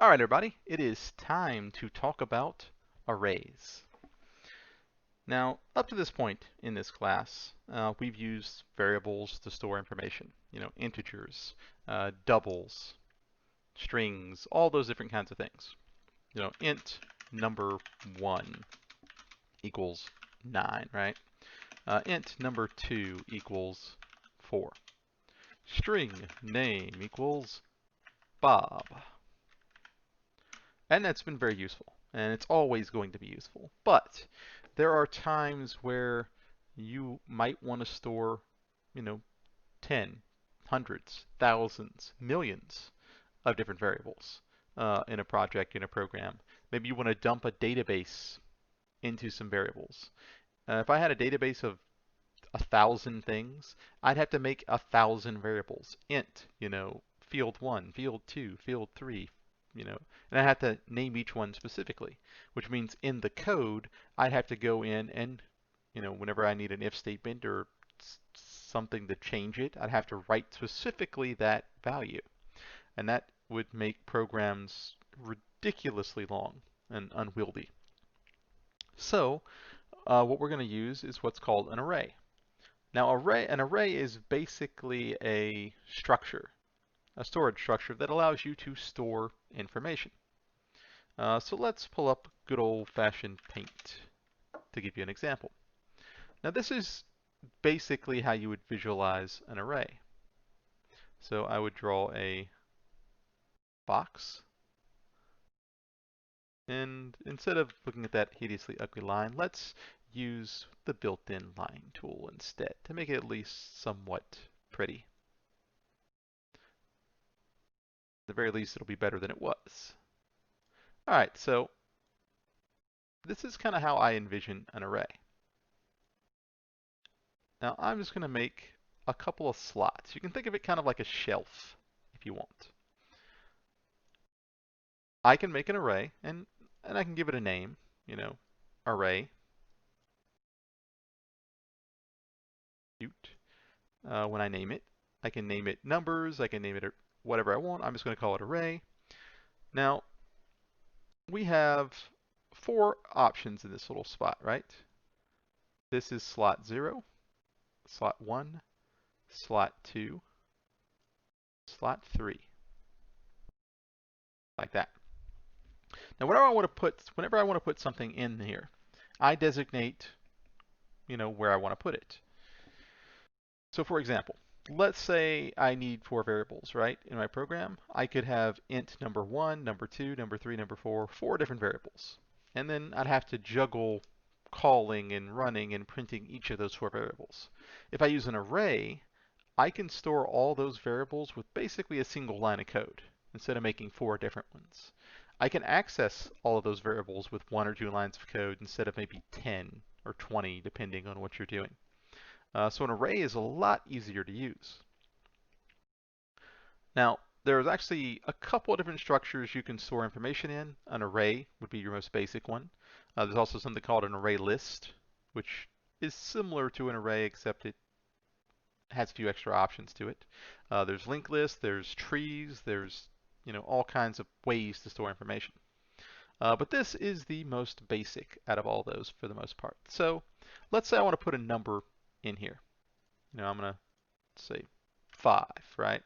All right, everybody, it is time to talk about arrays. Now, up to this point in this class, we've used variables to store information. Integers, doubles, strings, all those different kinds of things. Int number 1 equals 9, right? Int number 2 equals 4. String name equals Bob. And that's been very useful, and it's always going to be useful. But there are times where you might want to store, you know, 10, hundreds, thousands, millions of different variables in a project, in a program. Maybe you want to dump a database into some variables. If I had a database of 1,000 things, I'd have to make 1,000 variables. Int, field 1, field 2, field 3, and I have to name each one specifically, which means in the code, I'd have to go in and, whenever I need an if statement or something to change it, I'd have to write specifically that value. And that would make programs ridiculously long and unwieldy. So what we're going to use is what's called an array. Now, an array is basically a structure, a storage structure that allows you to store information. So let's pull up good old-fashioned Paint to give you an example. Now, this is basically how you would visualize an array. So I would draw a box, and instead of looking at that hideously ugly line, let's use the built-in line tool instead to make it at least somewhat pretty. At the very least, it'll be better than it was. All right, so this is kind of how I envision an array. Now I'm just going to make a couple of slots. You can think of it kind of like a shelf if you want. I can make an array and I can give it a name, array. When I name it, I can name it numbers, I can name it whatever I want. I'm just going to call it array. Now, we have 4 options in this little spot, right? This is slot 0, slot 1, slot 2, slot 3, like that. Now, whenever I want to put something in here, I designate, where I want to put it. So for example, let's say I need 4 variables, right, in my program. I could have int number 1, number 2, number 3, number 4, 4 different variables. And then I'd have to juggle calling and running and printing each of those 4 variables. If I use an array, I can store all those variables with basically a single line of code instead of making 4 different ones. I can access all of those variables with 1 or 2 lines of code instead of maybe 10 or 20, depending on what you're doing. So an array is a lot easier to use. Now, there's actually a couple of different structures you can store information in. An array would be your most basic one. There's also something called an array list, which is similar to an array except it has a few extra options to it. There's linked lists, there's trees, there's all kinds of ways to store information. But this is the most basic out of all those for the most part. So let's say I want to put a number in here. I'm going to say 5, right?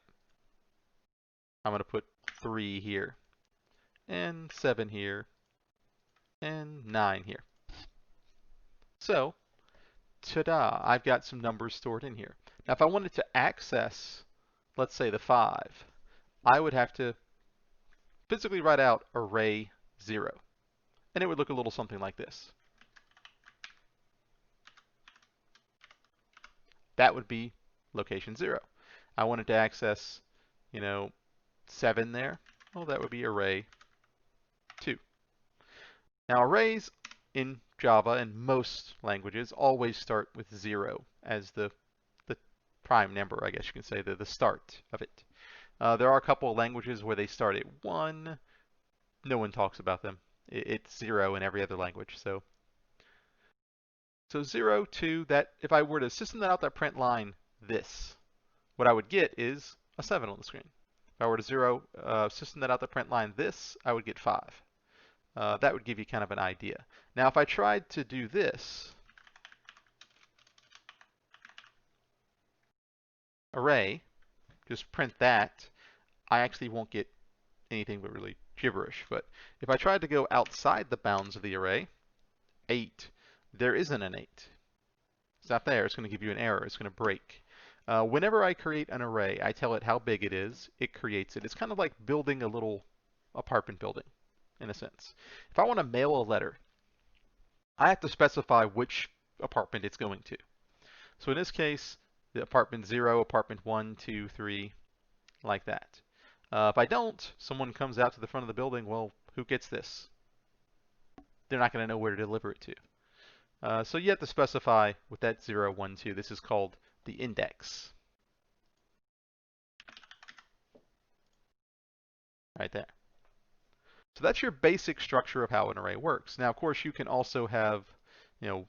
I'm going to put 3 here, and 7 here, and 9 here. So, ta-da, I've got some numbers stored in here. Now, if I wanted to access, let's say the 5, I would have to physically write out array 0. And it would look a little something like this. That would be location 0. I wanted to access, 7 there. Well, that would be array 2. Now, arrays in Java and most languages always start with 0 as the prime number, I guess you can say, the start of it. There are a couple of languages where they start at 1. No one talks about them. It's 0 in every other language. So 0, 2, that if I were to system that out, that print line this, what I would get is a 7 on the screen. If I were to zero system.out the print line this, I would get 5. That would give you kind of an idea. Now, if I tried to do this array, just print that, I actually won't get anything but really gibberish. But if I tried to go outside the bounds of the array, 8, there isn't an 8. It's not there. It's going to give you an error. It's going to break. Whenever I create an array, I tell it how big it is. It creates it. It's kind of like building a little apartment building, in a sense. If I want to mail a letter, I have to specify which apartment it's going to. So in this case, the apartment 0, apartment 1, 2, 3, like that. If I don't, someone comes out to the front of the building, well, who gets this? They're not going to know where to deliver it to. So you have to specify with that 0, 1, 2. This is called the index. Right there. So that's your basic structure of how an array works. Now, of course, you can also have,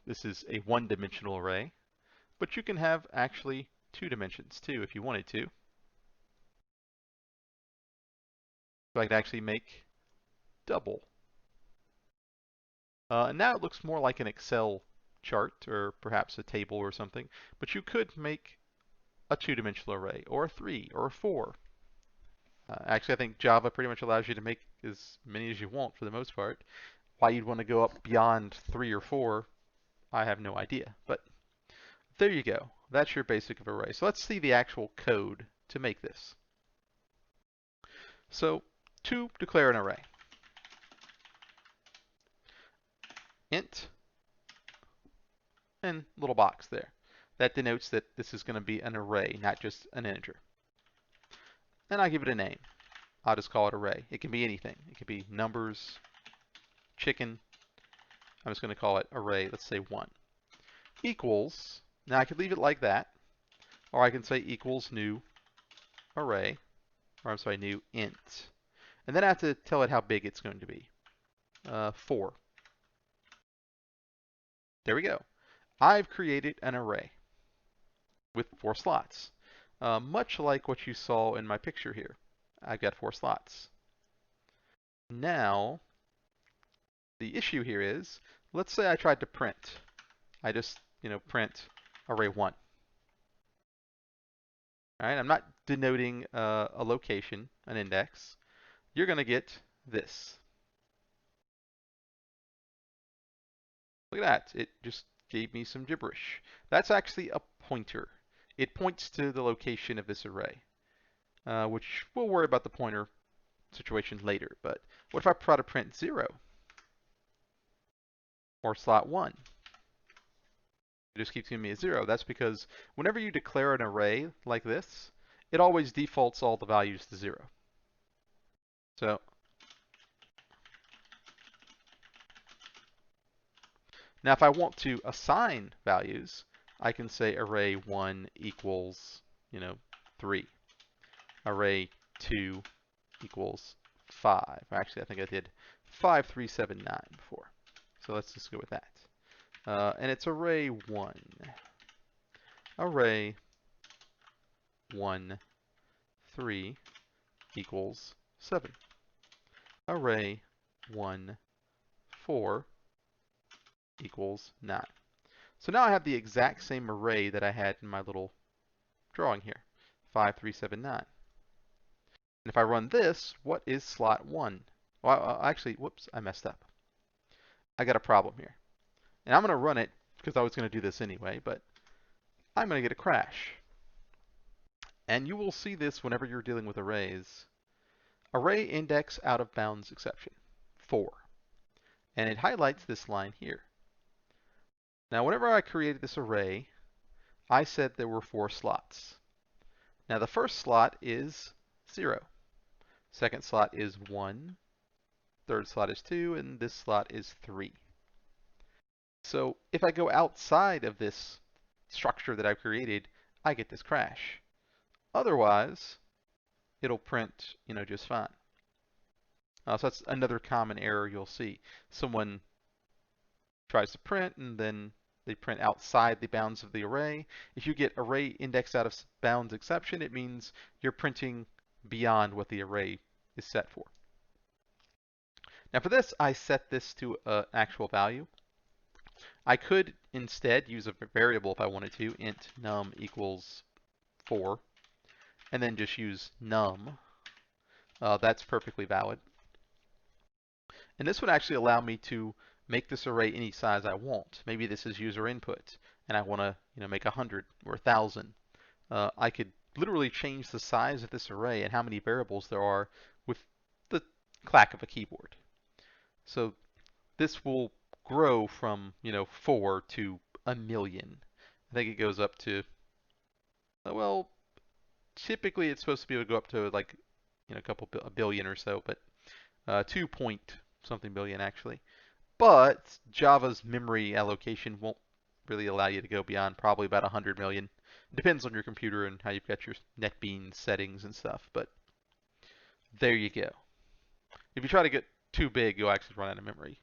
this is a one-dimensional array, but you can have actually 2 dimensions too if you wanted to. So I could actually make double. And now it looks more like an Excel chart or perhaps a table or something, but you could make a 2-dimensional array or a 3 or a 4. Actually, I think Java pretty much allows you to make as many as you want for the most part. Why you'd want to go up beyond 3 or 4, I have no idea. But there you go. That's your basic of array. So let's see the actual code to make this. So to declare an array, int, and little box there. That denotes that this is going to be an array, not just an integer. And I give it a name. I'll just call it array. It can be anything. It could be numbers, chicken. I'm just going to call it array, let's say 1. Equals, now I could leave it like that, or I can say equals new array, or I'm sorry, new int. And then I have to tell it how big it's going to be. 4. There we go. I've created an array with 4 slots. Much like what you saw in my picture here. I've got 4 slots. Now, the issue here is, let's say I tried to print. I just, print array 1. All right, I'm not denoting a location, an index. You're going to get this. Look at that. It just gave me some gibberish. That's actually a pointer. It points to the location of this array, which we'll worry about the pointer situation later. But what if I try to print 0 or slot 1? It just keeps giving me a 0. That's because whenever you declare an array like this, it always defaults all the values to 0. So now if I want to assign values, I can say array 1 equals, 3. Array 2 equals 5. Actually, I think I did 5379 before. So let's just go with that. And it's array 1. Array 1, 3 equals 7. Array 1, 4 equals 9. So now I have the exact same array that I had in my little drawing here, 5379. And if I run this, what is slot 1? Well, actually, whoops, I messed up. I got a problem here. And I'm going to run it because I was going to do this anyway, but I'm going to get a crash. And you will see this whenever you're dealing with arrays. Array index out of bounds exception, 4. And it highlights this line here. Now, whenever I created this array, I said there were 4 slots. Now, the first slot is 0. Second slot is 1. Third slot is 2. And this slot is 3. So if I go outside of this structure that I've created, I get this crash. Otherwise, it'll print, just fine. So that's another common error you'll see. Someone tries to print and then they print outside the bounds of the array. If you get array index out of bounds exception, it means you're printing beyond what the array is set for. Now for this, I set this to an actual value. I could instead use a variable if I wanted to, int num equals 4, and then just use num. That's perfectly valid. And this would actually allow me to make this array any size I want. Maybe this is user input, and I want to make 100 or 1,000. I could literally change the size of this array and how many variables there are with the clack of a keyboard. So this will grow from 4 to a million. I think it goes up to, well, typically it's supposed to be able to go up to like a billion or so, but 2 point something billion actually. But Java's memory allocation won't really allow you to go beyond probably about 100 million. It depends on your computer and how you've got your NetBeans settings and stuff, but there you go. If you try to get too big, you'll actually run out of memory,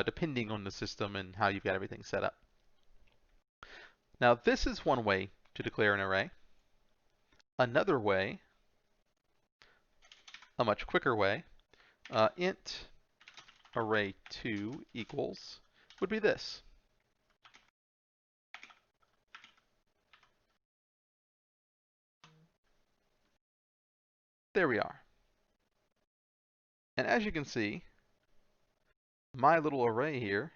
depending on the system and how you've got everything set up. Now, this is one way to declare an array. Another way, a much quicker way, int array2 equals would be this. There we are. And as you can see, my little array here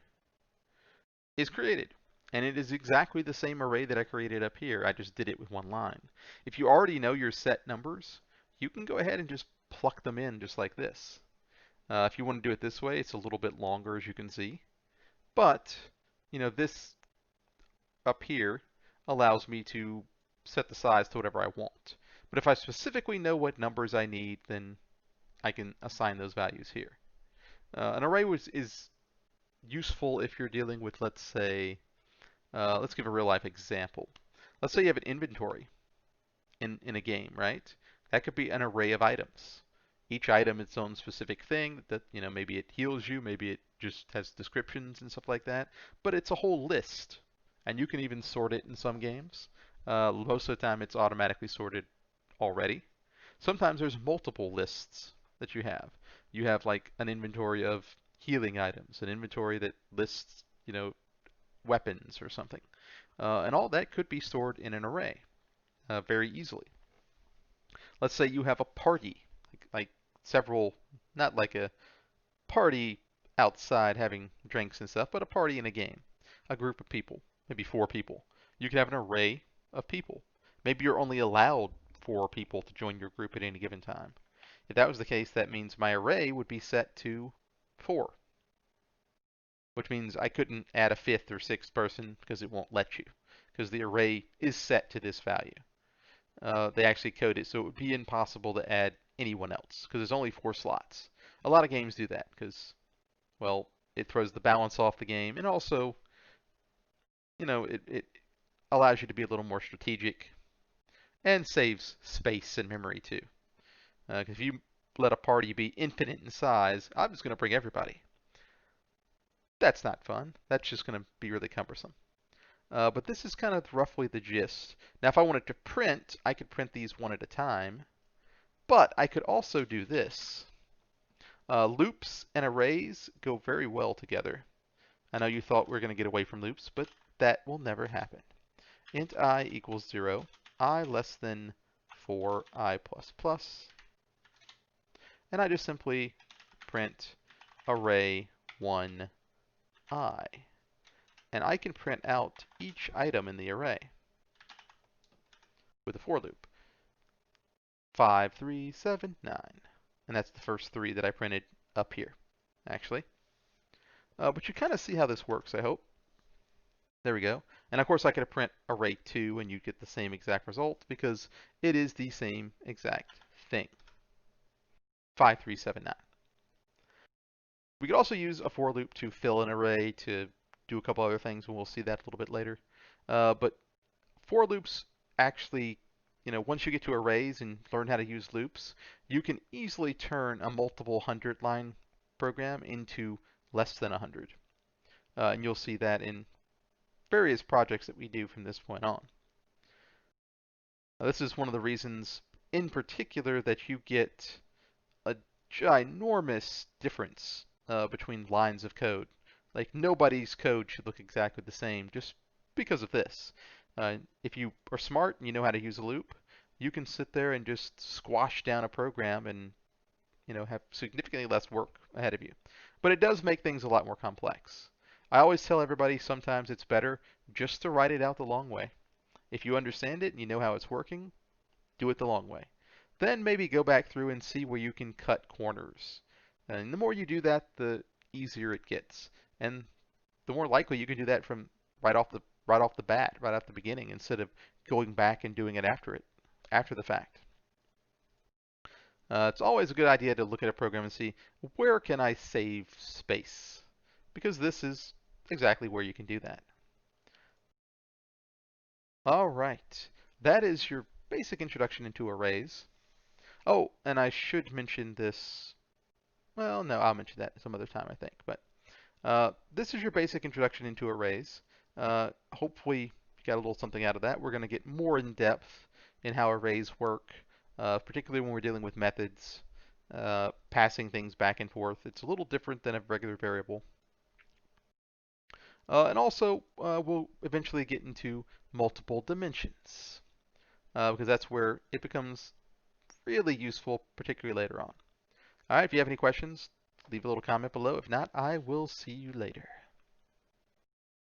is created. And it is exactly the same array that I created up here. I just did it with one line. If you already know your set numbers, you can go ahead and just pluck them in just like this. If you want to do it this way, it's a little bit longer, as you can see. But, this up here allows me to set the size to whatever I want. But if I specifically know what numbers I need, then I can assign those values here. An array is useful if you're dealing with, let's say, let's give a real life example. Let's say you have an inventory in a game, right? That could be an array of items. Each item its own specific thing that, maybe it heals you, maybe it just has descriptions and stuff like that, but it's a whole list. And you can even sort it in some games. Most of the time it's automatically sorted already. Sometimes there's multiple lists that you have. You have like an inventory of healing items, an inventory that lists, weapons or something. And all that could be stored in an array very easily. Let's say you have a party, like several, not like a party outside having drinks and stuff, but a party in a game. A group of people, maybe 4 people. You could have an array of people. Maybe you're only allowed 4 people to join your group at any given time. If that was the case, that means my array would be set to 4, which means I couldn't add a 5th or 6th person because it won't let you, because the array is set to this value. They actually code it so it would be impossible to add anyone else because there's only 4 slots. A lot of games do that because, well, it throws the balance off the game, and also, it allows you to be a little more strategic and saves space and memory too. If you let a party be infinite in size, I'm just going to bring everybody. That's not fun. That's just going to be really cumbersome. But this is kind of roughly the gist. Now, if I wanted to print, I could print these one at a time. But I could also do this. Loops and arrays go very well together. I know you thought we were going to get away from loops, but that will never happen. Int I equals 0, I less than 4i plus plus. And I just simply print array 1i. And I can print out each item in the array with a for loop. 5, 3, 7, 9. And that's the first 3 that I printed up here, actually. But you kind of see how this works, I hope. There we go. And of course I could print array 2 and you'd get the same exact result because it is the same exact thing. 5, 3, 7, 9. We could also use a for loop to fill an array to do a couple other things, and we'll see that a little bit later. But for loops actually, once you get to arrays and learn how to use loops, you can easily turn a multiple 100-line program into less than 100. And you'll see that in various projects that we do from this point on. Now, this is one of the reasons in particular that you get a ginormous difference between lines of code. Like nobody's code should look exactly the same just because of this. If you are smart and you know how to use a loop, you can sit there and just squash down a program and have significantly less work ahead of you. But it does make things a lot more complex. I always tell everybody sometimes it's better just to write it out the long way. If you understand it and you know how it's working, do it the long way. Then maybe go back through and see where you can cut corners. And the more you do that, the easier it gets. And the more likely you can do that from right off the bat, right off the beginning, instead of going back and doing it after the fact. It's always a good idea to look at a program and see where can I save space, because this is exactly where you can do that. All right, that is your basic introduction into arrays. Oh, and I should mention this. Well, no, I'll mention that some other time, I think. But this is your basic introduction into arrays. Hopefully, you got a little something out of that. We're going to get more in depth in how arrays work, particularly when we're dealing with methods, passing things back and forth. It's a little different than a regular variable. And also, we'll eventually get into multiple dimensions, because that's where it becomes really useful, particularly later on. All right, if you have any questions, leave a little comment below. If not, I will see you later.